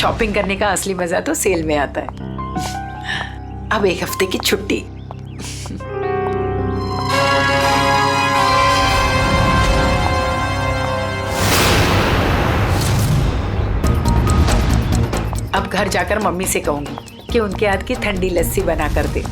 Shopping करने का असली मजा तो सेल में आता है। अब एक हफ्ते की छुट्टी। अब घर जाकर मम्मी से कहूंगी कि उनके हाथ की ठंडी लस्सी बना कर दे।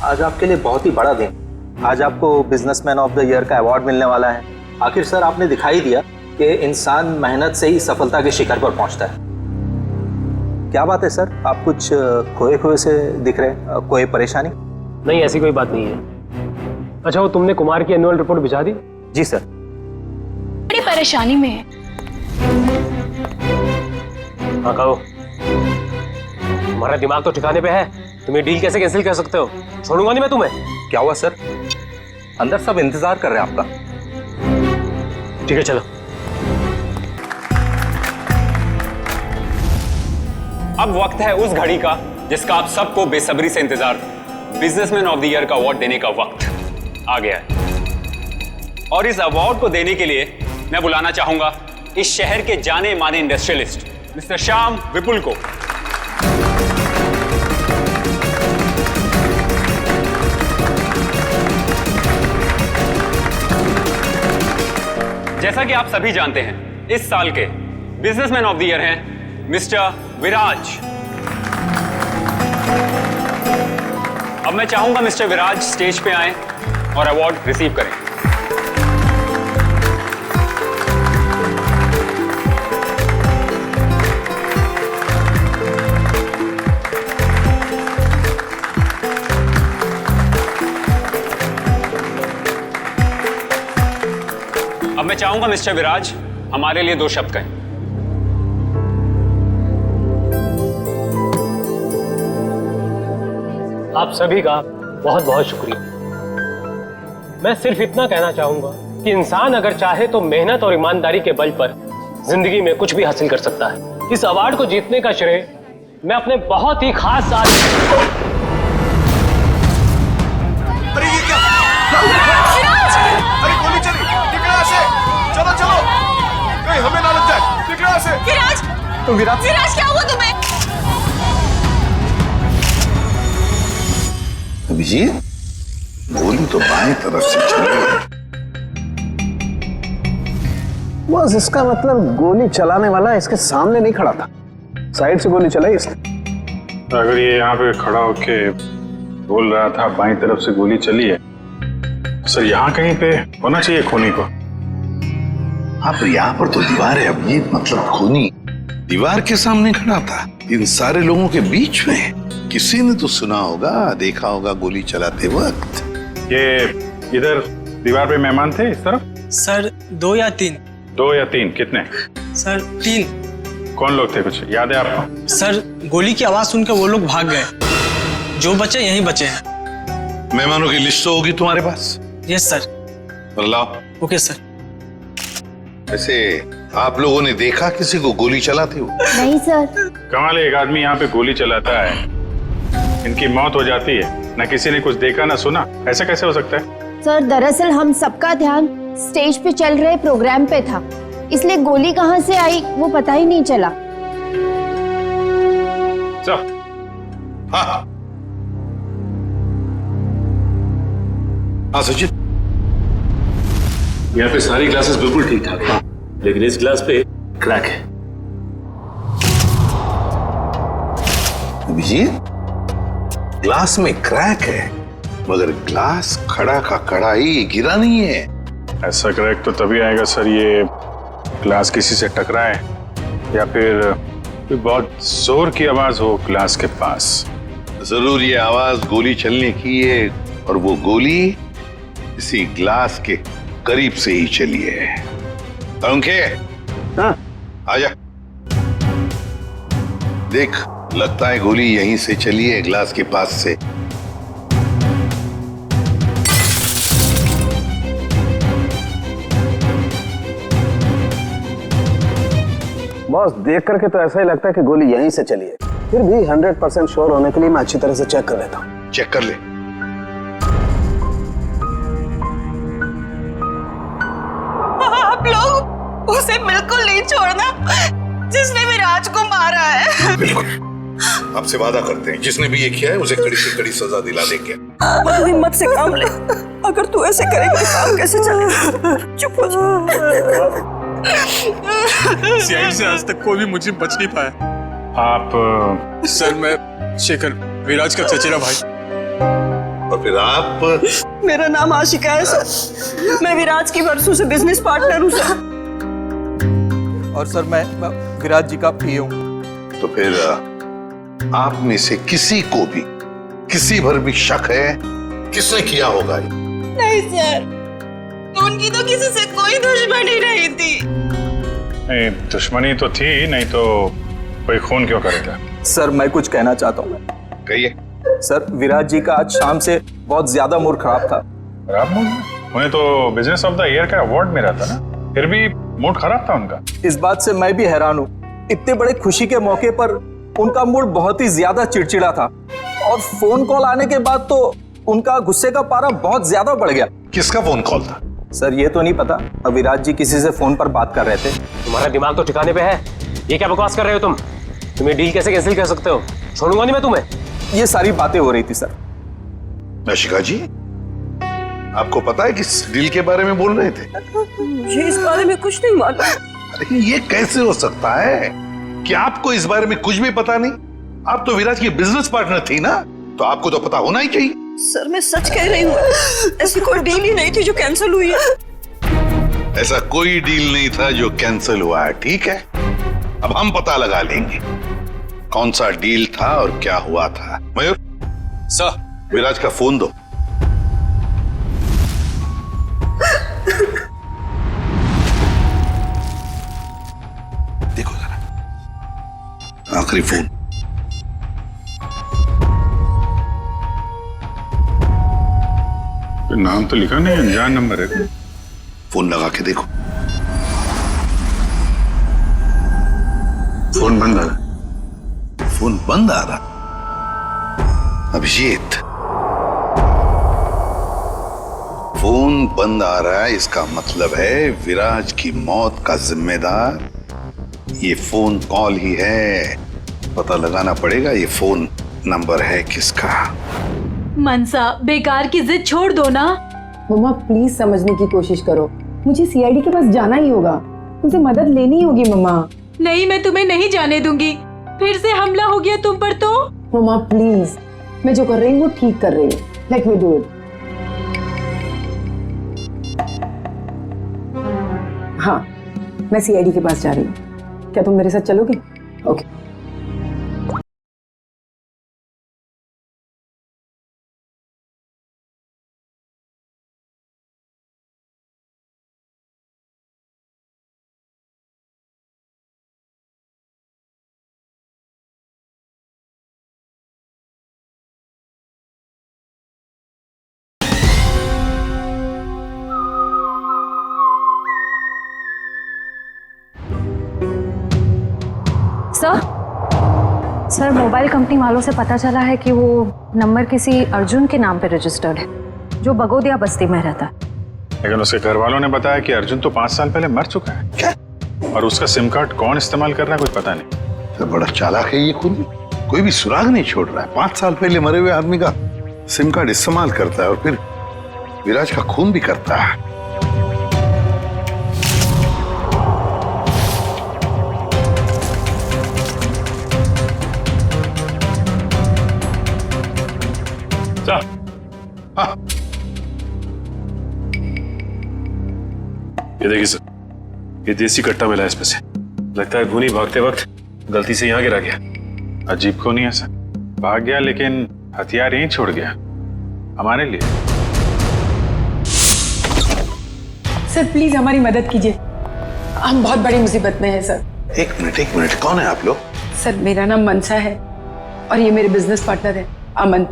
आज आपके लिए बहुत ही बड़ा दिन। आज आपको बिजनेसमैन ऑफ द ईयर का अवार्ड मिलने वाला है। आखिर सर आपने दिखाई दिया कि इंसान मेहनत से ही सफलता के शिखर पर पहुंचता है। क्या बात है सर, आप कुछ खोए खोए से दिख रहे हैं? कोई परेशानी? नहीं, ऐसी कोई बात नहीं है। अच्छा, वो तुमने कुमार की एनुअल रिपोर्ट भिजा दी? जी सर। बड़ी परेशानी में है। हाँ कहो। तुम्हारा दिमाग तो ठिकाने पे है। तुम ये डील कैसे कैंसिल कर सकते हो? छोड़ूंगा नहीं मैं तुम्हें। क्या हुआ सर? अंदर सब इंतजार कर रहे हैं आपका। ठीक है चलो। अब वक्त है उस घड़ी का जिसका आप सबको बेसब्री से इंतजार, बिजनेसमैन ऑफ द ईयर का अवार्ड देने का वक्त आ गया है। और इस अवार्ड को देने के लिए मैं बुलाना चाहूंगा इस शहर के जाने माने इंडस्ट्रियलिस्ट मिस्टर श्याम विपुल को। जैसा कि आप सभी जानते हैं, इस साल के बिजनेसमैन ऑफ द ईयर हैं मिस्टर विराज। अब मैं चाहूंगा मिस्टर विराज स्टेज पे आएं और अवार्ड रिसीव करें। अब मैं चाहूंगा मिस्टर विराज हमारे लिए 2 शब्द कहें। आप सभी का बहुत बहुत शुक्रिया। मैं सिर्फ इतना कहना चाहूंगा कि इंसान अगर चाहे तो मेहनत और ईमानदारी के बल पर जिंदगी में कुछ भी हासिल कर सकता है। इस अवार्ड को जीतने का श्रेय मैं अपने बहुत ही खास साथी हमें ना लग जाए। निकलो ऐसे। विराज, तो विराज क्या हुआ तुम्हें? अभिजीत, गोली तो बाएं तरफ से चली है। बस इसका मतलब गोली चलाने वाला इसके सामने नहीं खड़ा था, साइड से गोली चलाई इसने। अगर ये यहाँ पे खड़ा होके बोल रहा था बाईं तरफ से गोली चली है, सर यहाँ कहीं पे होना चाहिए खूनी को। हाँ, पर यहाँ पर तो दीवार है अभिजीत, मतलब खूनी दीवार के सामने खड़ा था इन सारे लोगों के बीच में। किसी ने तो सुना होगा, देखा होगा गोली चलाते वक्त। ये इधर दीवार पे मेहमान थे इस तरफ? सर 2 या 3। 2 या 3? कितने? सर 3। कौन लोग थे, कुछ याद है आपको? सर गोली की आवाज सुनकर वो लोग भाग गए। जो बचे यहीं बचे हैं। मेहमानों की लिस्ट तो होगी तुम्हारे पास? Yes sir. लाओ। Okay sir. वैसे आप लोगों ने देखा किसी को गोली चलाते हुए? नहीं सर। कमाल है, एक आदमी यहाँ पे गोली चलाता है, इनकी मौत हो जाती है, ना किसी ने कुछ देखा ना सुना। ऐसा कैसे हो सकता है? सर दरअसल हम सबका ध्यान स्टेज पे चल रहे प्रोग्राम पे था, इसलिए गोली कहाँ से आई वो पता ही नहीं चला। हाँ हाँ सचिन, यहाँ पे सारी ग्लासेस बिल्कुल ठीक ठाक है, लेकिन इस ग्लास पे क्रैक है। अभिजीत, ग्लास में क्रैक है, मगर ग्लास खड़ा का खड़ा ही गिरा नहीं है। ऐसा क्रैक तो तभी आएगा सर, ये ग्लास किसी से टकराए या फिर बहुत जोर की आवाज हो ग्लास के पास। जरूर ये आवाज गोली चलने की है, और वो गोली इसी ग्लास के करीब से ही चलिए। अंके, हाँ आजा। देख, लगता है गोली यहीं से चली है, ग्लास के पास से। बॉस, देख करके तो ऐसा ही लगता है कि गोली यहीं से चली है। फिर भी 100% श्योर होने के लिए मैं अच्छी तरह से चेक कर लेता हूँ। चेक कर ले। आप लोग उसे बिल्कुल नहीं छोड़ना जिसने विराज को मारा है। बिल्कुल, आपसे वादा करते हैं, जिसने भी ये किया है उसे कड़ी से कड़ी सजा दिला देंगे। तू हिम्मत से काम ले। अगर तू ऐसे करेगा तो काम कैसे चलेगा? चुप हो जा। सीआईडी से आज तक कोई भी मुझे बच नहीं पाया। आप सर, मैं शेखर, विराज का चचेरा भाई। और फिर आप? मेरा नाम आशिका है सर। मैं विराज की वर्षों से बिजनेस पार्टनर हूँ सर। और सर मैं विराज जी का पीए हूँ। तो फिर आप में से किसी को भी किसी पर भी शक है किसने किया होगा? नहीं सर, उनकी तो किसी से कोई दुश्मनी नहीं थी। नहीं, दुश्मनी तो थी, नहीं तो कोई खून क्यों करेगा? सर मैं कुछ कहना चाहता हूँ। कहिए। सर विराज जी का आज शाम से बहुत ज्यादा मूड खराब था। खराब मूड? उन्हें तो बिजनेस ऑफ द ईयर का अवार्ड मिला था ना, फिर भी मूड खराब था उनका। इस बात से मैं भी हैरान हूँ। इतने बड़े खुशी के मौके पर उनका मूड बहुत ही ज्यादा चिड़चिड़ा था, और फोन कॉल आने के बाद तो उनका गुस्से का पारा बहुत ज्यादा बढ़ गया। किसका फोन कॉल था? सर ये तो नहीं पता, विराज जी किसी से फोन पर बात कर रहे थे। तुम्हारा दिमाग तो ठिकाने पे है। ये क्या बकवास कर रहे हो तुम? तुम्हें डील कैसे कैंसिल कर सकते हो? छोड़ूंगा नहीं मैं तुम्हें। ये सारी बातें हो रही थी सर। आशिका जी, आपको पता है किस डील के बारे में बोल रहे थे? मुझे इस बारे में कुछ नहीं मालूम। अरे ये कैसे हो सकता है कि आपको इस बारे में कुछ भी पता नहीं? आप तो विराज की बिजनेस पार्टनर थी ना, तो आपको तो पता होना ही चाहिए। सर मैं सच कह रही हूँ, ऐसी कोई डील ही नहीं थी जो कैंसिल हुई है। ऐसा कोई डील नहीं था जो कैंसिल हुआ है, ठीक है? अब हम पता लगा लेंगे कौन सा डील था और क्या हुआ था। मयूर सर, विराज का फोन दो। देखो जरा, आखिरी फोन। नाम तो लिखा नहीं, अनजान नंबर है। फोन लगा के देखो। फोन बंद आ रहा। फोन बंद आ रहा? अभिजीत, फोन बंद आ रहा है, इसका मतलब है विराज की मौत का जिम्मेदार ये फोन कॉल ही है। पता लगाना पड़ेगा ये फोन नंबर है किसका। मनसा, बेकार की जिद छोड़ दो ना। मम्मा प्लीज समझने की कोशिश करो, मुझे सीआईडी के पास जाना ही होगा, उनसे मदद लेनी होगी। मम्मा नहीं, मैं तुम्हें नहीं जाने दूंगी। फिर से हमला हो गया तुम पर तो। मम्मा प्लीज, मैं जो कर रही हूँ वो ठीक कर रही हूँ। Let me do it. हाँ, मैं सीआईडी के पास जा रही हूँ, क्या तुम मेरे साथ चलोगे? ओके। सर, मोबाइल कंपनी वालों से पता चला है कि वो नंबर किसी अर्जुन के नाम पे रजिस्टर्ड है, जो बगोदिया बस्ती में रहता है। लेकिन उसके घर वालों ने बताया कि अर्जुन तो 5 साल पहले मर चुका है। क्या? और उसका सिम कार्ड कौन इस्तेमाल कर रहा है कुछ पता नहीं। तो बड़ा चालाक है ये खून, कोई भी सुराग नहीं छोड़ रहा है। 5 साल पहले मरे हुए आदमी का सिम कार्ड इस्तेमाल करता है और फिर विराज का खून भी करता है। हाँ। ये देखिए सर, ये देसी कट्टा मिला है इसमें से। लगता है भूनी भागते वक्त गलती से यहाँ गिरा गया। अजीब को नहीं है सर, भाग गया लेकिन हथियार यहीं छोड़ गया हमारे लिए। सर प्लीज हमारी मदद कीजिए, हम बहुत बड़ी मुसीबत में हैं सर। एक मिनट, कौन है आप लोग? सर मेरा नाम मनसा है और ये मेरे बिजनेस पार्टनर है अमन।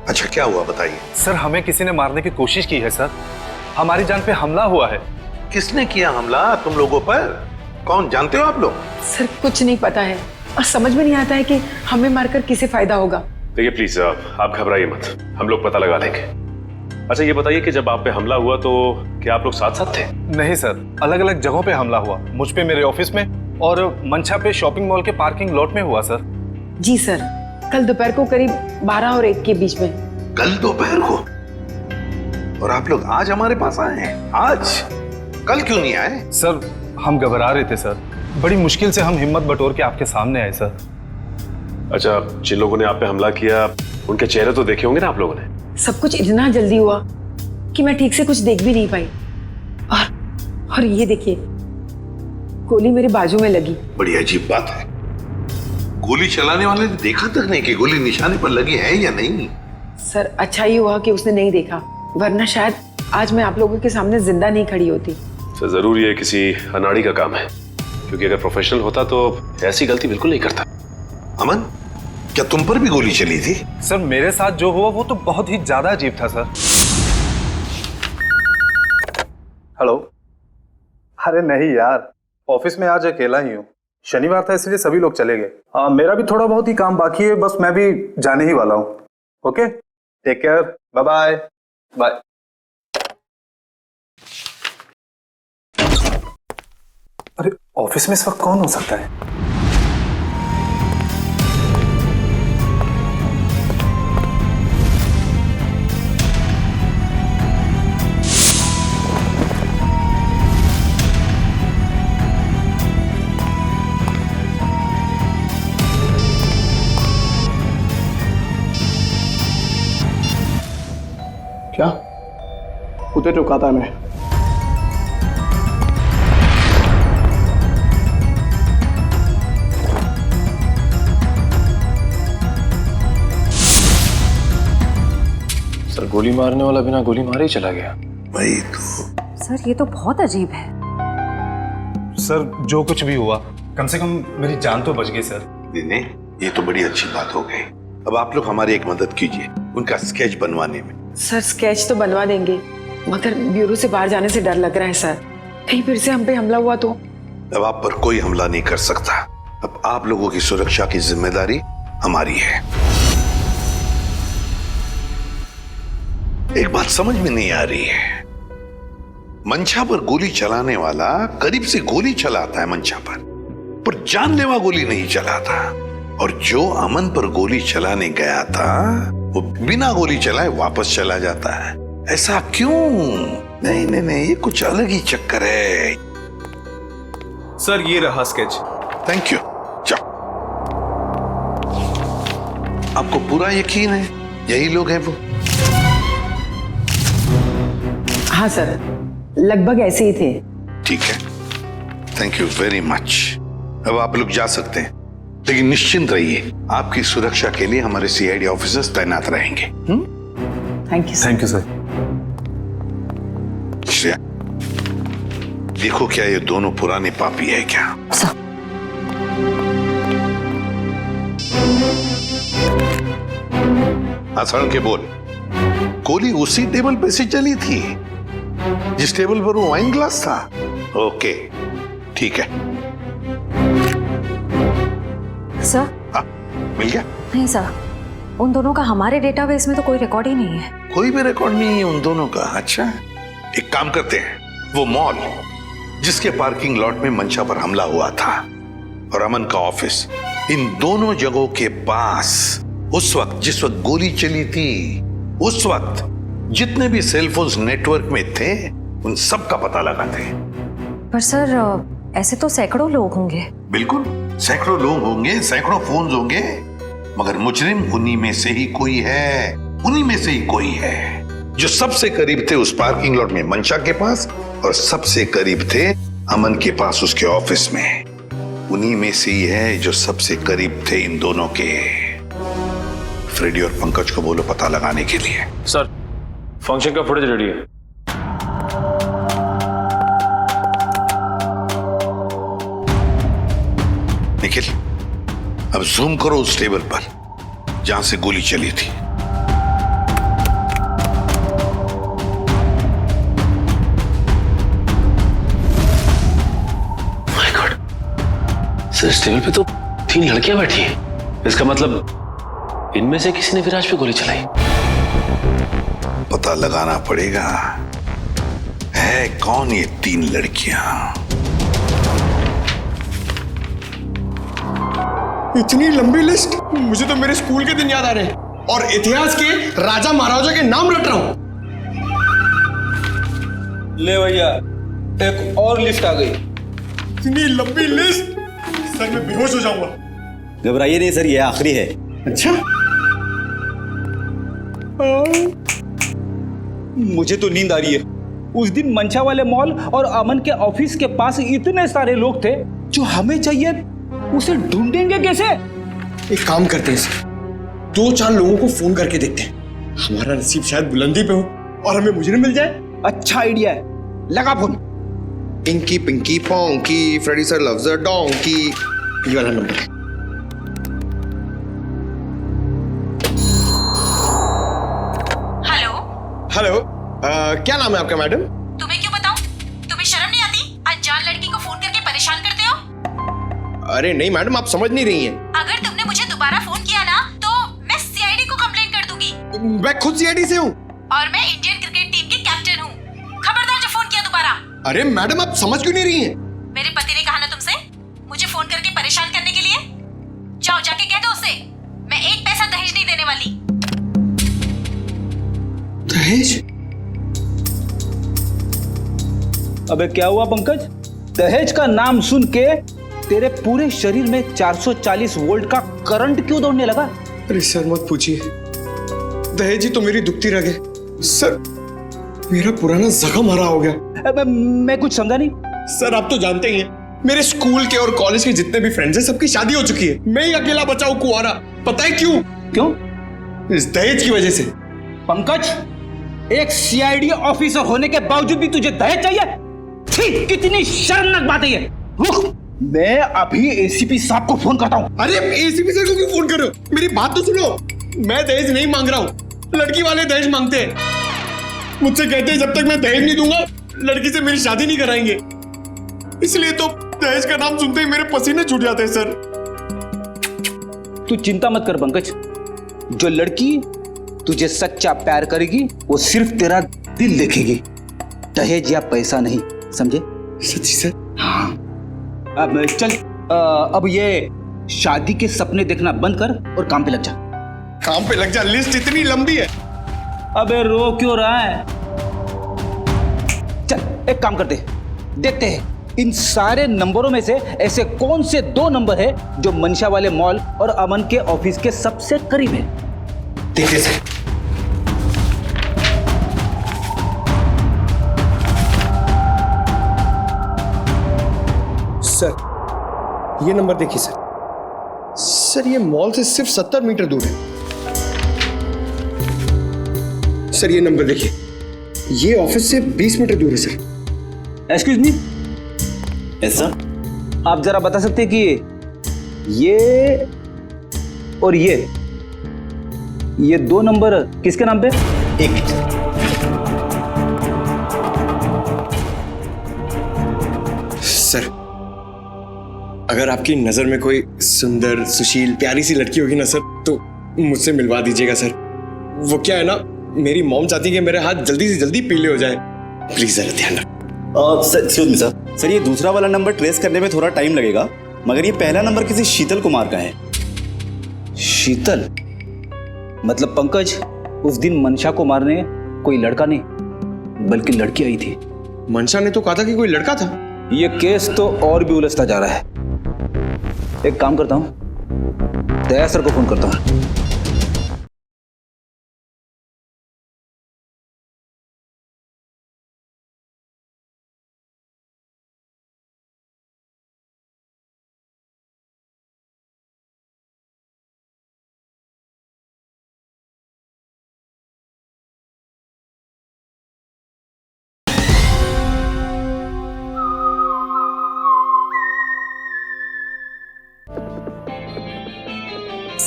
अच्छा, क्या हुआ बताइए। सर हमें किसी ने मारने की कोशिश की है सर, हमारी जान पे हमला हुआ है। किसने किया हमला तुम लोगों पर? कौन, जानते हो आप लोग? सर कुछ नहीं पता है और समझ में नहीं आता है कि हमें मारकर किसे फायदा होगा। देखिए प्लीज आप घबराइए मत, हम लोग पता लगा लेंगे। अच्छा ये बताइए कि जब आप पे हमला हुआ तो क्या आप लोग साथ साथ थे? नहीं सर, अलग अलग जगहों पे हमला हुआ, मुझ पे मेरे ऑफिस में और मंशा पे शॉपिंग मॉल के पार्किंग लॉट में हुआ सर। जी सर, कल दोपहर को करीब 12 और 1 के बीच में। कल दोपहर को? और आप लोग आज हमारे पास आए हैं? आज? कल क्यों नहीं आए? सर हम घबरा रहे थे सर, बड़ी मुश्किल से हम हिम्मत बटोर के आपके सामने आए सर। अच्छा, जिन लोगों ने आप पे हमला किया उनके चेहरे तो देखे होंगे ना आप लोगों ने? सब कुछ इतना जल्दी हुआ कि मैं ठीक से कुछ देख भी नहीं पाई। और ये देखिए, गोली मेरे बाजू में लगी। बड़ी अजीब बात है, गोली चलाने वाले ने देखा तक नहीं कि गोली निशाने पर लगी है या नहीं। सर अच्छा ही हुआ कि उसने नहीं देखा, वरना शायद आज मैं आप लोगों के सामने जिंदा नहीं खड़ी होती। सर जरूर ये किसी अनाड़ी का काम है, क्योंकि अगर प्रोफेशनल होता तो ऐसी गलती बिल्कुल नहीं करता। अमन, क्या तुम पर भी गोली चली थी? सर मेरे साथ जो हुआ वो तो बहुत ही ज्यादा अजीब था सर। हेलो। अरे नहीं यार, ऑफिस में आज अकेला ही हूँ, शनिवार था इसलिए सभी लोग चले गए। मेरा भी थोड़ा बहुत ही काम बाकी है, बस मैं भी जाने ही वाला हूँ। Okay, take care, bye bye bye. अरे ऑफिस में इस वक्त कौन हो सकता है? क्या उते टोका था मैं? सर गोली मारने वाला बिना गोली मारे ही चला गया। वही तो। सर ये तो बहुत अजीब है। सर जो कुछ भी हुआ, कम से कम मेरी जान तो बच गई सर। नहीं, ये तो बड़ी अच्छी बात हो गई। अब आप लोग हमारी एक मदद कीजिए उनका स्केच बनवाने में। सर स्केच तो बनवा देंगे, मगर ब्यूरो से बाहर जाने से डर लग रहा है सर, कहीं फिर से हम पे हमला हुआ तो। अब आप पर कोई हमला नहीं कर सकता। अब आप लोगों की सुरक्षा की जिम्मेदारी हमारी है। एक बात समझ में नहीं आ रही है, मंशा पर गोली चलाने वाला करीब से गोली चलाता है मंशा पर जानलेवा गोली नहीं चलाता, और जो अमन पर गोली चलाने गया था वो बिना गोली चलाए वापस चला जाता है। ऐसा क्यों? नहीं, ये कुछ अलग ही चक्कर है। सर ये रहा स्केच। Thank you. जाओ। आपको पूरा यकीन है यही लोग हैं वो? हाँ सर, लगभग ऐसे ही थे। ठीक है, थैंक यू वेरी मच। अब आप लोग जा सकते हैं, लेकिन निश्चिंत रहिए, आपकी सुरक्षा के लिए हमारे सीआईडी ऑफिसर्स तैनात रहेंगे। Thank you. Thank you sir. Shreya, देखो क्या ये दोनों पुराने पापी है क्या? सर के बोल, गोली उसी टेबल पे से चली थी जिस टेबल पर वो वाइन ग्लास था। ओके ठीक है सर। हाँ, मिल गया? नहीं सर, उन दोनों का हमारे डेटाबेस में तो कोई रिकॉर्ड ही नहीं है। कोई भी रिकॉर्ड नहीं है उन दोनों का? अच्छा, एक काम करते हैं, वो मॉल जिसके पार्किंग लॉट में मंशा पर हमला हुआ था और अमन का ऑफिस, इन दोनों जगहों के पास उस वक्त जिस वक्त गोली चली थी, उस वक्त जितने भी सेलफोन्स नेटवर्क में थे उन सब का पता लगाते हैं। पर सर ऐसे तो सैकड़ों लोग होंगे। बिल्कुल, सैकड़ों लोग होंगे, सैकड़ों फोन होंगे, मगर मुजरिम उन्हीं में से ही कोई है, उन्हीं में से ही कोई है जो सबसे करीब थे उस पार्किंग लॉट में मंशा के पास, और सबसे करीब थे अमन के पास उसके ऑफिस में। उन्हीं में से ही है जो सबसे करीब थे इन दोनों के। फ्रेडी और पंकज को बोलो पता लगाने के लिए। सर फंक्शन का फुटेज रेडी है। निखिल, अब जूम करो उस टेबल पर जहां से गोली चली थी। माय गॉड, सर इस टेबल पे तो 3 लड़कियां बैठी हैं। इसका मतलब इनमें से किसी ने विराज पे गोली चलाई। पता लगाना पड़ेगा है कौन ये 3 लड़कियां। इतनी लंबी लिस्ट, मुझे तो मेरे स्कूल के दिन याद आ रहे हैं और इतिहास के राजा महाराजा के नाम रट रहा हूं। ले भैया, एक और लिस्ट आ गई। इतनी लंबी लिस्ट, सर मैं बेहोश हो जाऊंगा। घबराइए नहीं सर, ये आखिरी है। अच्छा, मुझे तो नींद आ रही है। उस दिन मंशा वाले मॉल और अमन के ऑफिस के पास इतने सारे लोग थे, जो हमें चाहिए उसे ढूंढेंगे कैसे? एक काम करते हैं सर, 2-4 लोगों को फोन करके देखते हैं। हमारा नसीब शायद बुलंदी पे हो और हमें मुजरिम मिल जाए। अच्छा आइडिया है, लगा phone. Inky pinky ponky, Freddy sir loves a donkey, ये वाला नंबर है। हेलो, क्या नाम है आपका मैडम? तुम्हें क्यों बताऊं? तुम्हें शर्म नहीं आती? अनजान लड़की को फोन करके परेशान करते हो। अरे नहीं मैडम, आप समझ नहीं रही हैं। अगर तुमने मुझे दोबारा फोन किया ना तो मैं सीआईडी को कंप्लेंट कर दूंगी। मैं खुद सीआईडी से हूँ और मैं इंडियन क्रिकेट टीम की कैप्टन हूँ। खबरदार जो फोन किया दोबारा। अरे मैडम, आप समझ क्यों नहीं रही हैं? मेरे पति ने कहा ना तुमसे मुझे फोन करके परेशान करने के लिए। जाओ जाके कह दो उसे मैं 1 पैसा दहेज नहीं देने वाली। दहेज? अबे क्या हुआ पंकज? दहेज का नाम सुन के तेरे पूरे शरीर में 440 वोल्ट का करंट क्यों दौड़ने लगा? अरे सर मत पूछिए, दहेज ही तो मेरी दुखती रग है। सर मेरा पुराना जख्म हरा हो गया। मैं कुछ समझा नहीं। सर आप तो जानते ही हैं, मेरे स्कूल के और कॉलेज के जितने भी फ्रेंड्स हैं सबकी शादी हो चुकी है। मैं ही अकेला बचा हूं कुंवारा। पता है क्यों? क्यों? इस दहेज की वजह से। पंकज, एक सीआईडी ऑफिसर होने के बावजूद भी तुझे दहेज चाहिए? छी, कितनी शर्मनाक बात है ये। रुक, मैं अभी एसीपी साहब को फोन करता हूँ। अरे एसीपी सर को क्यों फोन कर रहे हो? मेरी बात तो सुनो, मैं दहेज नहीं मांग रहा हूँ, लड़की वाले दहेज मांगते हैं। मुझसे कहते हैं जब तक मैं दहेज नहीं दूंगा लड़की से मेरी शादी नहीं कराएंगे। इसलिए तो दहेज का नाम सुनते ही मेरे पसीने छूट जाते हैं सर। तू चिंता मत कर पंकज, जो लड़की तुझे सच्चा प्यार करेगी वो सिर्फ तेरा दिल देखेगी, दहेज या पैसा नहीं, समझे? सच्ची सर? हाँ। अब चल, अब ये शादी के सपने देखना बंद कर और काम पे लग जा। काम पे लग जा? लिस्ट इतनी लंबी है। अबे रो क्यों रहा है? चल एक काम करते, देखते हैं इन सारे नंबरों में से ऐसे कौन से 2 नंबर है जो मंशा वाले मॉल और अमन के ऑफिस के सबसे करीब है। देखते सर। सर ये नंबर देखिए सर। सर ये मॉल से सिर्फ 70 मीटर दूर है। सर ये नंबर देखिए, ये ऑफिस से 20 मीटर दूर है सर। एक्सक्यूज मी, ऐसा आप जरा बता सकते हैं कि ये और ये 2 नंबर किसके नाम पे? एक मिनट। सर अगर आपकी नजर में कोई सुंदर सुशील प्यारी सी लड़की होगी ना सर, तो मुझसे मिलवा दीजिएगा सर। वो क्या है ना, मेरी मॉम चाहती है कि मेरे हाथ जल्दी से जल्दी पीले हो जाए। प्लीज जरा ध्यान रखो। सर ये दूसरा वाला नंबर ट्रेस करने में थोड़ा टाइम लगेगा, मगर ये पहला नंबर किसी शीतल कुमार का है। शीतल? मतलब पंकज, उस दिन मंशा को मारने कोई लड़का नहीं बल्कि लड़की आई थी। मंशा ने तो कहा था कि कोई लड़का था। ये केस तो और भी उलझता जा रहा है। एक काम करता हूं, दया सर को फोन करता हूं।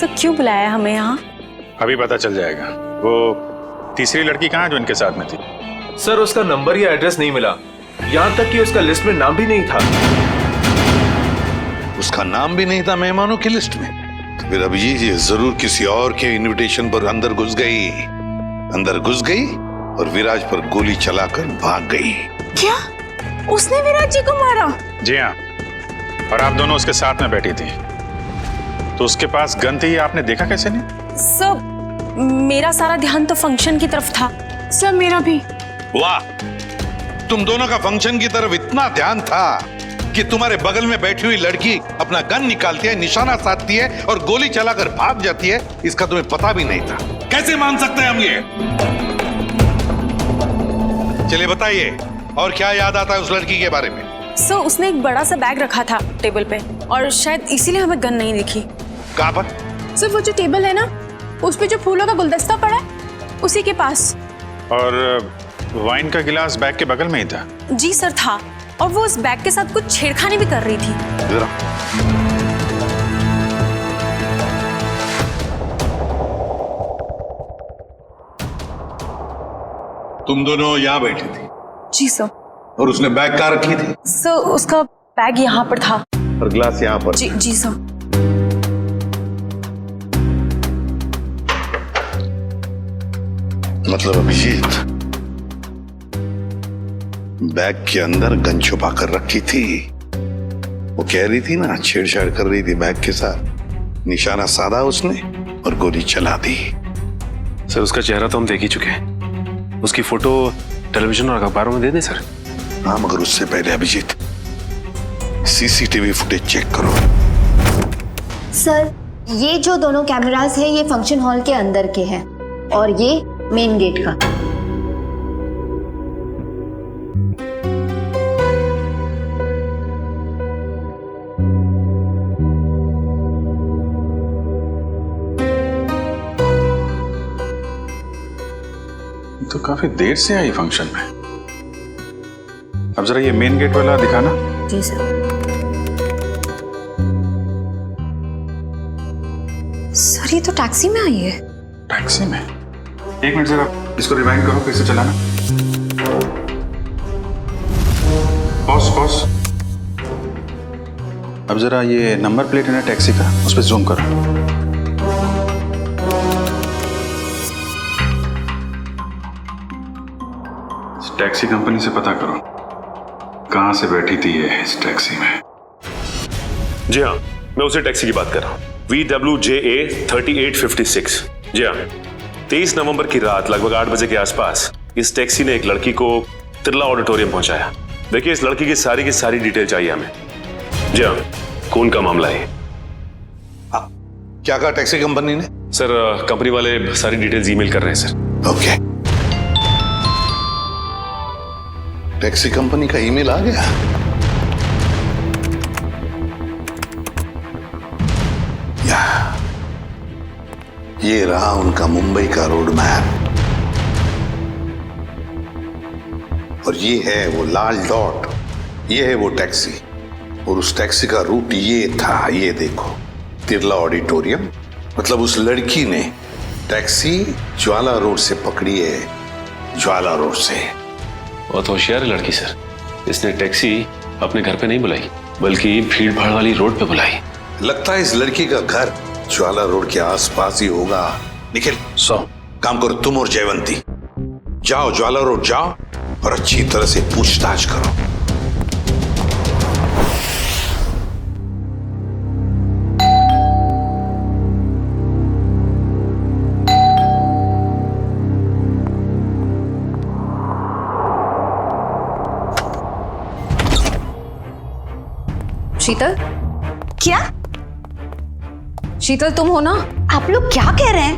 सर क्यों बुलाया हमें यहाँ? अभी पता चल जाएगा। वो तीसरी लड़की कहाँ है जो इनके साथ में थी? सर उसका नंबर या एड्रेस नहीं मिला, यहाँ तक कि उसका लिस्ट में नाम भी नहीं था। उसका नाम भी नहीं था मेहमानों की लिस्ट में? तो फिर अब ये जरूर किसी और के इनविटेशन पर अंदर घुस गई और विराज पर गोली चलाकर भाग गई। क्या उसने विराज जी को मारा? जी हाँ, और आप दोनों उसके साथ में बैठी थी, तो उसके पास गन थी, आपने देखा कैसे नहीं? सर मेरा सारा ध्यान तो फंक्शन की तरफ था। सर मेरा भी। वाह, तुम दोनों का फंक्शन की तरफ इतना ध्यान था कि तुम्हारे बगल में बैठी हुई लड़की अपना गन निकालती है, निशाना साधती है और गोली चलाकर भाग जाती है, इसका तुम्हें पता भी नहीं था। कैसे मान सकते हैं हम ये? चलिए बताइए, और क्या याद आता है उस लड़की के बारे में? सर उसने एक बड़ा सा बैग रखा था टेबल पे, और शायद इसीलिए हमें गन नहीं दिखी। कहाँ पर? सर वो जो टेबल है ना, उस पे जो फूलों का गुलदस्ता पड़ा है, उसी के पास। और वाइन का गिलास बैग के बगल में ही था? जी सर था, और वो उस बैग के साथ कुछ छेड़खानी भी कर रही थी। तुम दोनों यहाँ बैठी थी? जी सर। और उसने बैग कहाँ रखी थी? सर उसका बैग यहाँ पर था और गिलास यहाँ पर। जी सर। मतलब अभिजीत बैग के अंदर गन छुपा कर रखी थी। वो कह रही थी ना, छेड़छाड़ कर रही थी बैग के साथ, निशाना साधा उसने और गोली चला दी। सर उसका चेहरा तो हम देख ही चुके हैं, उसकी फोटो टेलीविजन और अखबारों में दे दें सर? हाँ, मगर उससे पहले अभिजीत सीसीटीवी फुटेज चेक करो। सर ये जो दोनों कैमरास है ये फंक्शन हॉल के अंदर के हैं और ये मेन गेट का। तो काफी देर से आई फंक्शन में। अब जरा ये मेन गेट वाला दिखाना। जी सर। सर ये तो टैक्सी में आई है। टैक्सी में? एक मिनट जरा इसको रिवाइंड करो, कैसे चलाना। पॉज। अब जरा ये नंबर प्लेट है ना टैक्सी का, उस पर जूम करो। टैक्सी कंपनी से पता करो कहां से बैठी थी ये इस टैक्सी में। जी हाँ, मैं उसी टैक्सी की बात कर रहा हूँ, VWJA 3856। जी हाँ, 23 नवंबर की रात लगभग 8 बजे के आसपास इस टैक्सी ने एक लड़की को तिरला ऑडिटोरियम पहुंचाया। देखिए इस लड़की की सारी डिटेल चाहिए हमें। जी हाँ, खून का मामला है। क्या कहा टैक्सी कंपनी ने? सर कंपनी वाले सारी डिटेल्स ईमेल कर रहे हैं सर। ओके, टैक्सी कंपनी का ईमेल आ गया। ये रहा उनका मुंबई का रोड मैप, और ये है वो लाल डॉट, ये है वो टैक्सी, और उस टैक्सी का रूट ये था, ये देखो, तिरला ऑडिटोरियम। मतलब उस लड़की ने टैक्सी ज्वाला रोड से पकड़ी है, ज्वाला रोड से। बहुत होशियार है लड़की सर, इसने टैक्सी अपने घर पे नहीं बुलाई बल्कि भीड़ भाड़ वाली रोड पे बुलाई। लगता है इस लड़की का घर ज्वाला रोड के आसपास ही होगा। निखिल, काम करो, तुम और जयवंती जाओ, ज्वाला रोड जाओ और अच्छी तरह से पूछताछ करो। शीतल? क्या? शीतल तुम हो ना? आप लोग क्या कह रहे हैं?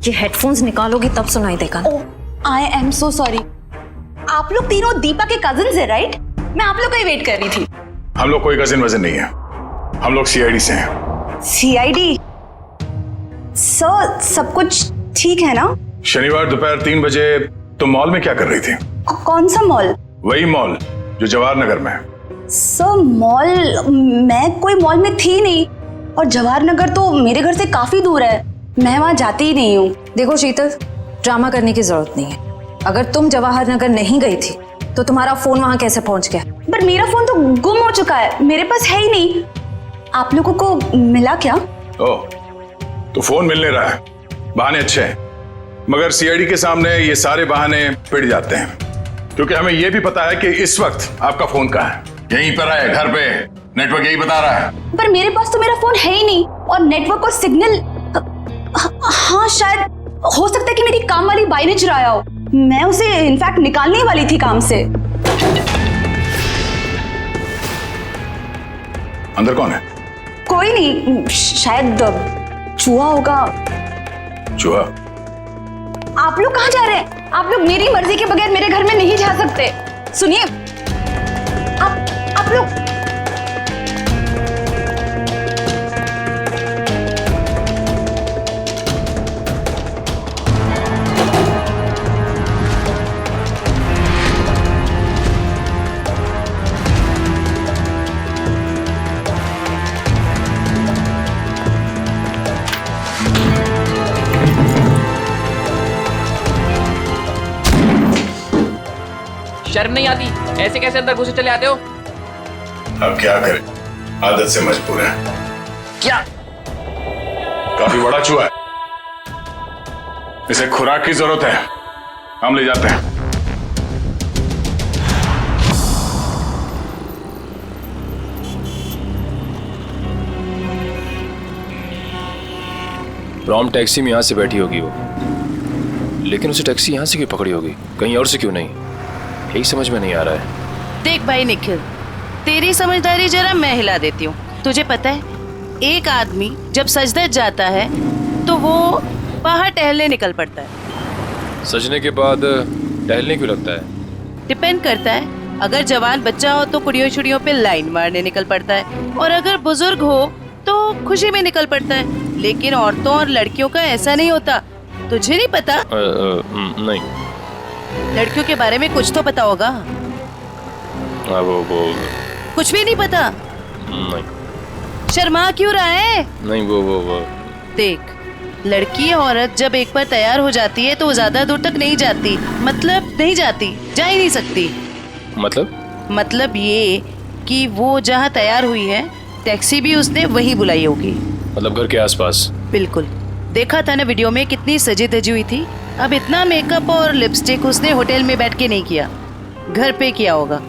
ये हेडफोन्स निकालोगी तब सुनाई देगा। I am so sorry. आप लोग तीनों दीपा के कजिन्स हैं, राइट? मैं आप लोग का ही वेट कर रही थी। हम लोग कोई कजिन वजन नहीं है, हम लोग CID से हैं। CID? सर सब कुछ ठीक है ना? शनिवार दोपहर 3 बजे तुम मॉल में क्या कर रही थी? कौन सा मॉल? वही मॉल जो जवाहर नगर में है। सर मॉल, मैं कोई मॉल में थी नहीं। और जवाहर नगर तो मेरे घर से काफी दूर है, मैं वहां जाती ही नहीं हूँ। देखो शीतल, ड्रामा करने की जरूरत नहीं है। अगर तुम जवाहर नगर नहीं गई थी तो तुम्हारा फोन वहां कैसे पहुंच गया? पर मेरा फोन तो गुम हो चुका है, मेरे पास है ही नहीं। आप लोगों को मिला क्या? ओह, तो फोन मिलने रहा है, बहाने अच्छे हैं, मगर सीआईडी के सामने ये सारे बहाने पिट जाते हैं, क्योंकि हमें ये भी पता है कि इस वक्त आपका फोन कहाँ है। यहीं पर है, घर पे, नेटवर्क यही बता रहा है। पर मेरे पास तो मेरा फोन है ही नहीं, और नेटवर्क और सिग्नल, हाँ शायद हो सकता है कि मेरी काम वाली बाई ने चुराया हो। मैं उसे इनफैक्ट निकालने वाली थी काम से। अंदर कौन है? कोई नहीं, शायद चूहा होगा। चूहा? आप लोग कहाँ जा रहे हैं? आप लोग मेरी मर्जी के बगैर मेरे घर में नहीं जा सकते। सुनिए, आप लोग शर्म नहीं आती? ऐसे कैसे अंदर घुसे चले आते हो? अब क्या करें, आदत से मजबूर है। क्या? काफी बड़ा चूहा है, इसे खुराक की जरूरत है, हम ले जाते हैं। रॉम टैक्सी में यहां से बैठी होगी वो, लेकिन उसे टैक्सी यहां से क्यों पकड़ी होगी, कहीं और से क्यों नहीं? यही समझ में नहीं आ रहा है। देख भाई निखिल, तेरी समझदारी जरा मैं हिला देती हूँ। तुझे पता है, एक आदमी जब सज धज जाता है तो वो बाहर टहलने निकल पड़ता है। सजने के बाद टहलने क्यों लगता है? डिपेंड करता है, अगर जवान बच्चा हो तो कुड़ियों छुड़ियों पे लाइन मारने निकल पड़ता है, और अगर बुजुर्ग हो तो खुशी में निकल पड़ता है। लेकिन औरतों और लड़कियों का ऐसा नहीं होता, तुझे नहीं पता? नहीं। लड़कियों के बारे में कुछ तो पता होगा। वो कुछ भी नहीं पता? नहीं। शर्मा क्यों रहा है? नहीं, वो देख, लड़की औरत जब एक बार तैयार हो जाती है तो वो ज्यादा दूर तक नहीं जाती, मतलब नहीं जाती, जा ही नहीं सकती। मतलब ये कि वो जहाँ तैयार हुई है, टैक्सी भी उसने वही बुलाई होगी। मतलब घर के आसपास? बिल्कुल, देखा था ना वीडियो में, कितनी सजी धजी हुई थी। अब इतना मेकअप और लिपस्टिक उसने होटल में बैठ के नहीं किया, घर पे किया होगा।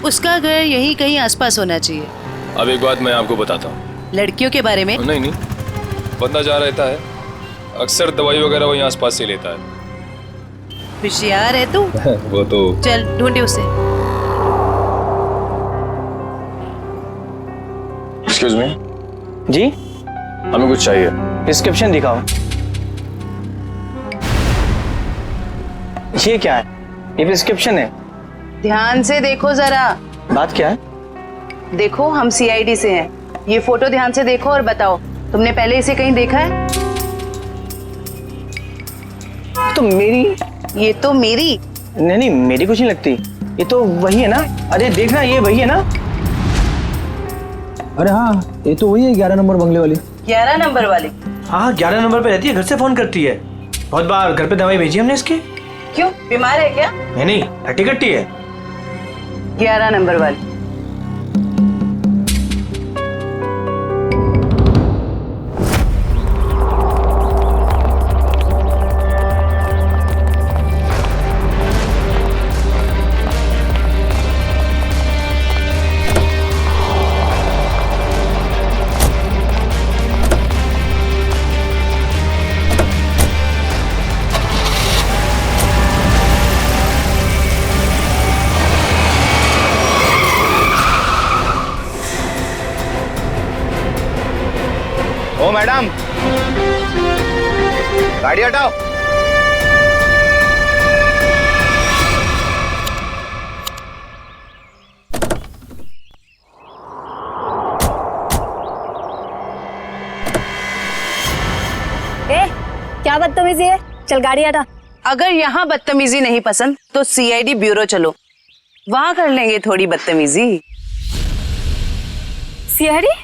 उसका घर यहीं कहीं आसपास होना चाहिए। अब एक बात मैं आपको बताता हूँ। लड़कियों के बारे में? नहीं, बंदा जा रहता है, अक्सर दवाई वगैरह वहीं आसपास से लेता है। होशियार है तू। वो तो। चल ढूंढे उसे। Excuse me. जी? हमें कुछ चाहिए। प्रिस्क्रिप्शन दिखाओ। ये क्या है? ये प्रिस्क्रिप्शन है। ध्यान से देखो जरा। बात क्या है? देखो, हम सीआईडी से हैं। ये फोटो ध्यान से देखो और बताओ, तुमने पहले इसे कहीं देखा है? तो मेरी। ये तो मेरी। नहीं, मेरी कुछ नहीं लगती। ये तो वही है ना? अरे देखना, ये वही है ना? अरे हाँ, ये तो वही है 11 नंबर बंगले वाली। 11 नंबर वाली? हाँ, 11 नंबर पे रहती है, घर से फोन करती है। बहुत बार घर पे दवाई भेजी हमने इसके। क्यों, बीमार है क्या? नहीं, हट्टी कट्टी है। 11 नंबर वाली। ओ मैडम, गाड़ी हटाओ। क्या बदतमीजी है? चल गाड़ी हटा। अगर यहाँ बदतमीजी नहीं पसंद तो सीआईडी ब्यूरो चलो, वहां कर लेंगे थोड़ी बदतमीजी। सीआईडी?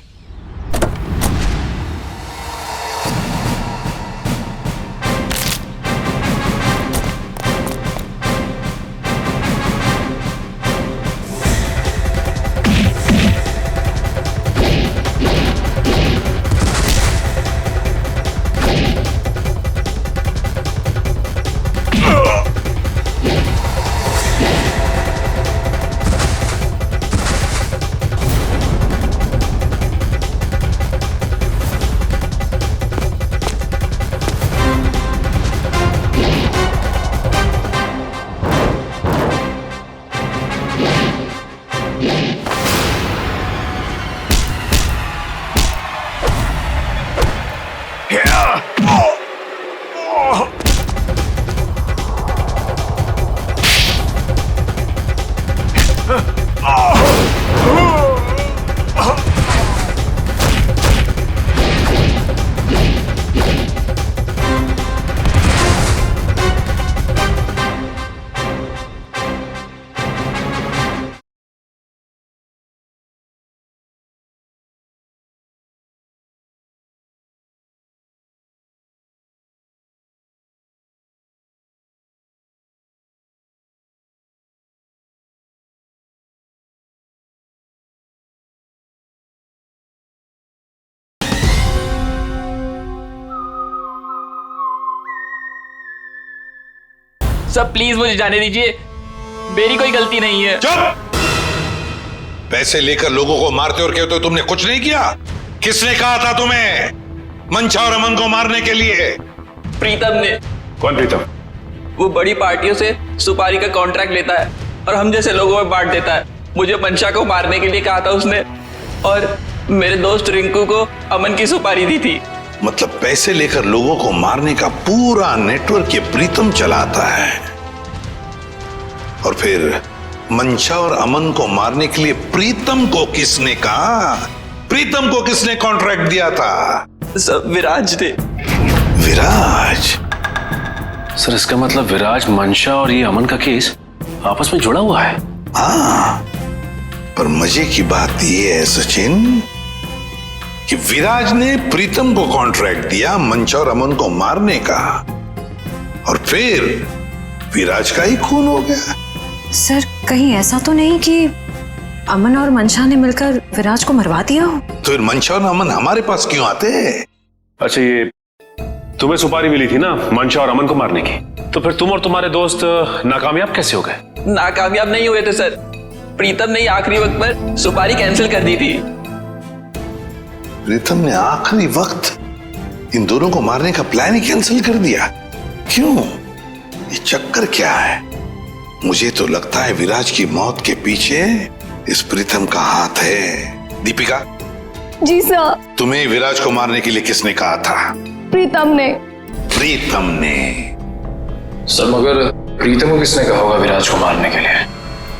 सर प्लीज मुझे जाने दीजिए, मेरी कोई गलती नहीं है। चुप! पैसे लेकर लोगों को मारते और कहते हो तुमने कुछ नहीं किया। किसने कहा था तुम्हें मंशा और अमन को मारने के लिए? प्रीतम ने। कौन प्रीतम? वो बड़ी पार्टियों से सुपारी का कॉन्ट्रैक्ट लेता है और हम जैसे लोगों में बांट देता है। मुझे मंशा को मारने के लिए कहा था उसने, और मेरे दोस्त रिंकू को अमन की सुपारी दी थी। मतलब पैसे लेकर लोगों को मारने का पूरा नेटवर्क ये प्रीतम चलाता है, और फिर मंशा और अमन को मारने के लिए प्रीतम को किसने कहा? प्रीतम को किसने कॉन्ट्रैक्ट दिया था? सब विराज ने। विराज? सर इसका मतलब विराज, मंशा और ये अमन का केस आपस में जुड़ा हुआ है। हाँ, पर मजे की बात यह है सचिन कि विराज ने प्रीतम को कॉन्ट्रैक्ट दिया मंशा और अमन को मारने का, और फिर विराज का ही खून हो गया। सर कहीं ऐसा तो नहीं कि अमन और मंशा ने मिलकर विराज को मरवा दिया हो? तो फिर मंशा और अमन हमारे पास क्यों आते? अच्छा, ये तुम्हें सुपारी मिली थी ना मंशा और अमन को मारने की, तो फिर तुम और तुम्हारे दोस्त नाकामयाब कैसे हो गए? नाकामयाब नहीं हुए थे सर, प्रीतम ने आखिरी वक्त पर सुपारी कैंसिल कर दी थी। प्रीतम ने आखिरी वक्त इन दोनों को मारने का प्लान ही कैंसिल कर दिया? क्यों? ये चक्कर क्या है? मुझे तो लगता है विराज की मौत के पीछे इस प्रीतम का हाथ है। दीपिका। जी सर। तुम्हें विराज को मारने के लिए किसने कहा था? प्रीतम ने। प्रीतम ने? सर मगर प्रीतम को किसने कहा होगा विराज को मारने के लिए?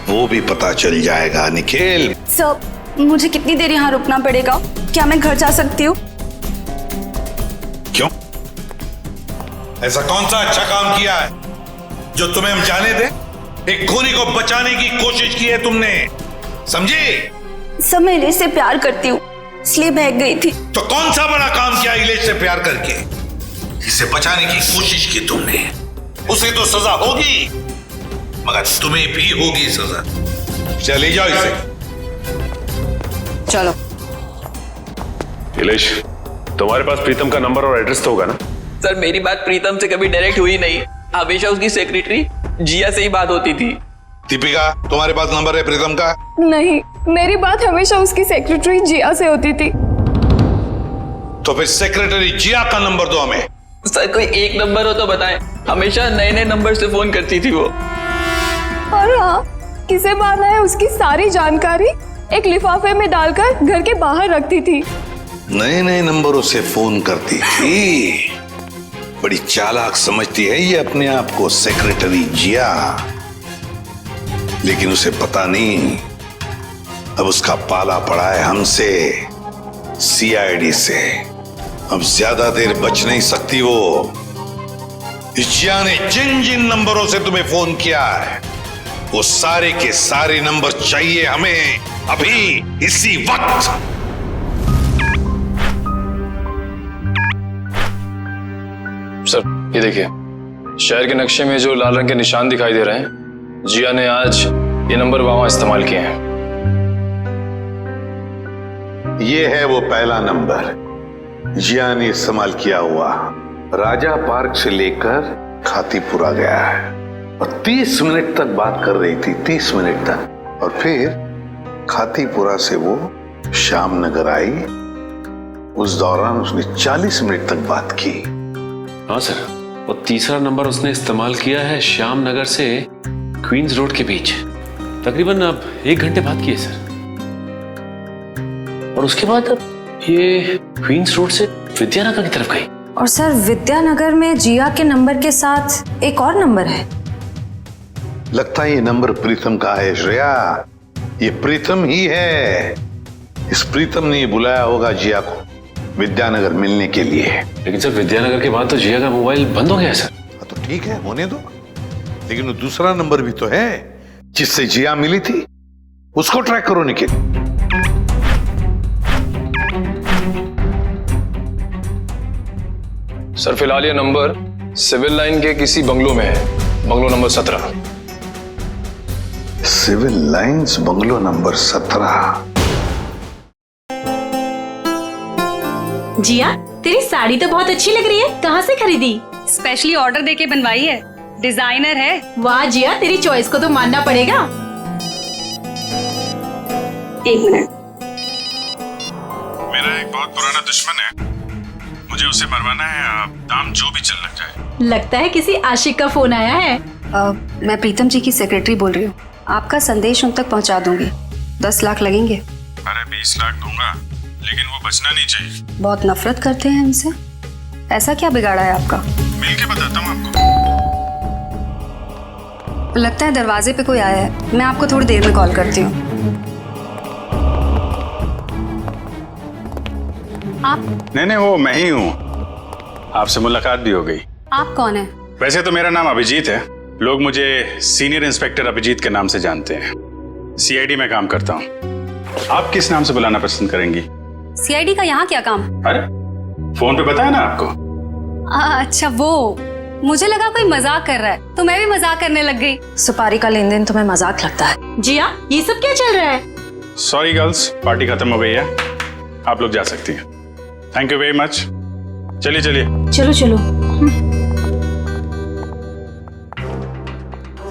वो भी पता चल जाएगा निखिल। सर मुझे कितनी देर यहाँ रुकना पड़ेगा? क्या मैं घर जा सकती हूँ? क्यों? ऐसा कौन सा अच्छा काम किया है जो तुम्हें हम जाने दें? एक खूनी को बचाने की कोशिश की है तुमने, समझे? सर मैं इलेश से प्यार करती हूँ, इसलिए भाग गई थी। तो कौन सा बड़ा काम किया इलेश से प्यार करके? इसे बचाने की कोशिश की तुमने, उसे तो सजा होगी, मगर तुम्हें भी होगी सजा। चले जाओ इसे। चलो। इलेश, तुम्हारे पास प्रीतम का नंबर और एड्रेस तो होगा ना? सर मेरी बात प्रीतम से कभी डायरेक्ट हुई नहीं, हमेशा उसकी सेक्रेटरी जिया से ही बात होती थी। दीपिका, तुम्हारे पास नंबर है प्रीतम का? नहीं, मेरी बात हमेशा उसकी सेक्रेटरी जिया से होती थी। तो फिर सेक्रेटरी जिया का नंबर दो हमें। सर कोई एक नंबर हो तो बताएं, हमेशा नए नए नंबर से फोन करती थी वो। और हाँ, किसे मारना है उसकी सारी जानकारी एक लिफाफे में डालकर घर के बाहर रखती थी। नए नए नंबरों से फोन करती थी। बड़ी चालाक समझती है ये अपने आप को सेक्रेटरी जिया, लेकिन उसे पता नहीं अब उसका पाला पड़ा है हमसे, सीआईडी से। अब ज्यादा देर बच नहीं सकती वो। जिया ने जिन जिन नंबरों से तुम्हें फोन किया है वो सारे के सारे नंबर चाहिए हमें अभी, इसी वक्त। सर ये देखिए, शहर के नक्शे में जो लाल रंग के निशान दिखाई दे रहे हैं, जिया ने आज ये नंबर वहां इस्तेमाल किए हैं। ये है वो पहला नंबर जिया ने इस्तेमाल किया हुआ। राजा पार्क से लेकर खातीपुरा गया है और 30 मिनट तक बात कर रही थी, 30 मिनट तक। और फिर खातीपुरा से वो श्याम नगर आई, उस दौरान उसने 40 मिनट तक बात की। हाँ सर, और तीसरा नंबर उसने इस्तेमाल किया है श्याम नगर से क्वींस रोड के बीच, तकरीबन अब 1 घंटे बाद किए सर। और उसके बाद अब ये क्वींस रोड से विद्यानगर की तरफ गई। और सर विद्यानगर में जिया के नंबर के साथ एक और नंबर है। लगता है ये नंबर प्रीतम का है श्रेया, ये प्रीतम ही है। इस प्रीतम ने बुलाया होगा जिया को विद्यानगर मिलने के लिए। लेकिन सर विद्यानगर के बाद तो जिया का मोबाइल बंद हो गया है सर। तो ठीक है, होने दो, लेकिन वो दूसरा नंबर भी तो है जिससे जिया मिली थी, उसको ट्रैक करो निखिल। सर फिलहाल ये नंबर सिविल लाइन के किसी बंगलो में है, bungalow number 17। Civil lines bungalow number 17। Jiya, तेरी साड़ी तो बहुत अच्छी लग रही है, कहाँ से खरीदी? स्पेशली ऑर्डर देके बनवाई है, डिजाइनर है। वाह जिया, तेरी चॉइस को तो मानना पड़ेगा। एक मिनट। मेरा एक बहुत पुराना दुश्मन है, मुझे उसे मरवाना है, दाम जो भी चल लग जाए। लगता है किसी आशिक का फोन आया है। मैं प्रीतम जी की सेक्रेटरी बोल रही हूँ, आपका संदेश उन तक पहुँचा दूंगी। 10 लाख लगेंगे। अरे 20 लाख दूंगा, लेकिन वो बचना नहीं चाहिए। बहुत नफरत करते हैं हमसे, ऐसा क्या बिगाड़ा है आपका? मिल के बताता हूँ आपको। लगता है दरवाजे पे कोई आया है, मैं आपको थोड़ी देर में कॉल करती हूँ। आप? नहीं, वो मैं ही हूँ, आपसे मुलाकात भी हो गई। आप कौन है? वैसे तो मेरा नाम अभिजीत है, लोग मुझे सीनियर इंस्पेक्टर अभिजीत के नाम से जानते हैं। सीआईडी में काम करता हूँ। आप किस नाम से बुलाना पसंद करेंगी? सीआईडी का यहाँ क्या काम? अरे फोन पे बताया ना आपको। अच्छा वो, मुझे लगा कोई मजाक कर रहा है तो मैं भी मजाक करने लग गई। सुपारी का लेन देन तुम्हें मजाक लगता है? जिया, ये सब क्या चल रहा है? सॉरी गर्ल्स, पार्टी खत्म हो गई है, आप लोग जा सकती हैं। Thank you very much. चलिए चलिए। चलो चलो।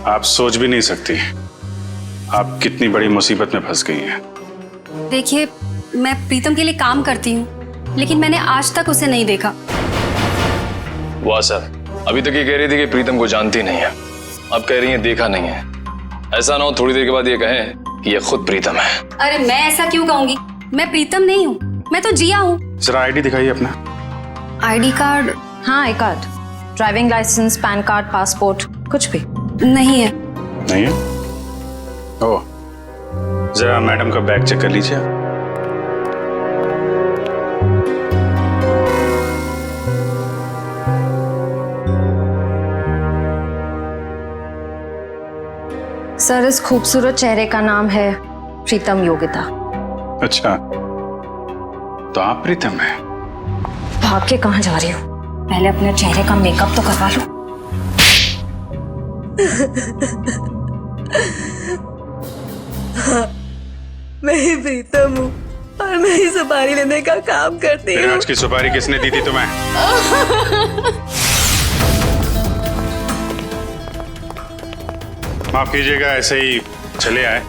आप सोच भी नहीं सकती आप कितनी बड़ी मुसीबत में फंस गई हैं। देखिए, मैं प्रीतम के लिए काम करती हूँ, लेकिन मैंने आज तक उसे नहीं देखा। वाह सर, अभी तक ये कह रही थी कि प्रीतम को जानती नहीं है, अब कह रही है देखा नहीं है। ऐसा ना हो थोड़ी देर के बाद ये कहें कि ये खुद प्रीतम है। अरे मैं ऐसा क्यों कहूंगी? मैं प्रीतम नहीं हूँ, मैं तो जिया हूँ। जरा आईडी दिखाइए अपना। ID card? हाँ, I card, driving licence, PAN card, passport, कुछ भी नहीं है। नहीं है? ओह, जरा मैडम का बैग चेक कर लीजिए। सर इस खूबसूरत चेहरे का नाम है प्रीतम योगिता। अच्छा, तो आप प्रीतम हैं? भाग के कहाँ जा रही हो? पहले अपने चेहरे का मेकअप तो करवा लो। मैं ही प्रीतम हूँ और मैं ही सुपारी लेने का काम करती हूँ। आज की सुपारी किसने दी थी तुम्हें? माफ कीजिएगा, ऐसे ही चले आए।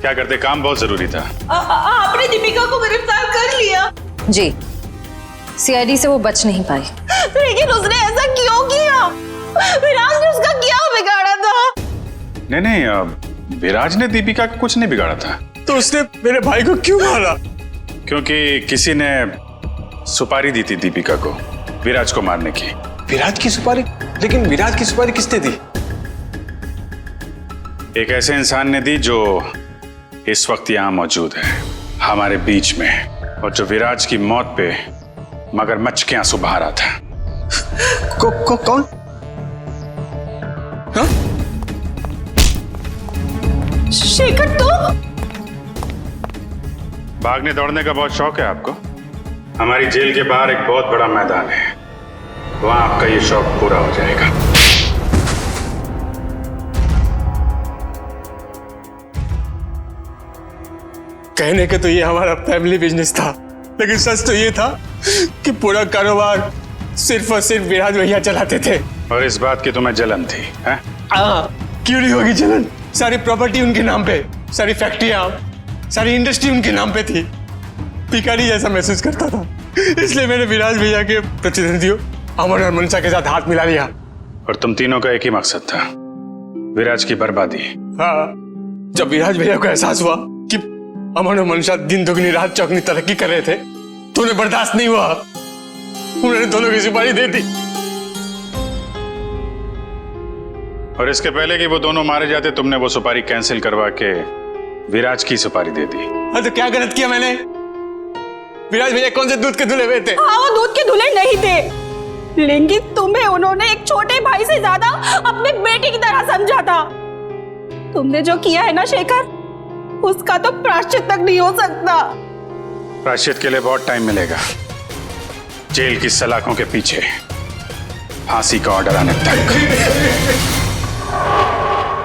क्या करते, काम बहुत जरूरी था। आपने दीपिका को गिरफ्तार कर लिया? जी, सीआईडी से वो बच नहीं पाई। लेकिन उसने ऐसा क्यों किया? विराज ने उसका क्या बिगाड़ा था? नहीं, विराज ने दीपिका का कुछ नहीं बिगाड़ा था। तो उसने मेरे भाई को क्यों मारा? क्योंकि किसी ने सुपारी दी थी दीपिका को विराज को मारने की। विराज की सुपारी? लेकिन विराज की सुपारी किसने दी? एक ऐसे इंसान ने दी जो इस वक्त यहाँ मौजूद है हमारे बीच में, और जो विराज की मौत पे मगरमच्छ के आंसू बहा रहा था। कौन? हाँ? शेखर, तो भागने दौड़ने का बहुत शौक है आपको? हमारी जेल के बाहर एक बहुत बड़ा मैदान है, वहां आपका ये शौक पूरा हो जाएगा। कहने के तो ये हमारा फैमिली बिजनेस था, लेकिन सच तो ये था कि पूरा कारोबार सिर्फ और सिर्फ विराज भैया चलाते थे। और इस बात की तुम्हें जलन थी? क्यों नहीं होगी जलन? सारी प्रॉपर्टी उनके नाम पे, सारी फैक्ट्रियां, सारी इंडस्ट्री उनके नाम पे थी। भिखारी जैसा महसूस करता था, इसलिए मैंने विराज भैया के प्रतिद्वंदियों अमन और मनसा के साथ हाथ मिला लिया। और तुम तीनों का एक ही मकसद था, विराज की बर्बादी। हाँ, जब विराज भैया को एहसास हुआ कि अमन और मनसा दिन दुगनी रात चौगनी तरक्की कर रहे थे, तो उन्हें बर्दाश्त नहीं हुआ। उन्होंने दोनों की सुपारी दे दी। और इसके पहले कि वो दोनों मारे जाते तुमने वो सुपारी कैंसिल करवा के विराज की सुपारी दे दी। हाँ तो क्या गलत किया मैंने? विराज भैया कौन से दूध के धुले हुए थे? हाँ वो दूध के धुले नहीं थे, लेकिन तुम्हें उन्होंने एक छोटे भाई से ज्यादा अपने बेटे की तरह समझा था। तुमने जो किया है ना शेखर, उसका तो प्रायश्चित तक नहीं हो सकता। प्रायश्चित के लिए बहुत टाइम मिलेगा। जेल की सलाखों के पीछे फांसी का ऑर्डर आने तक।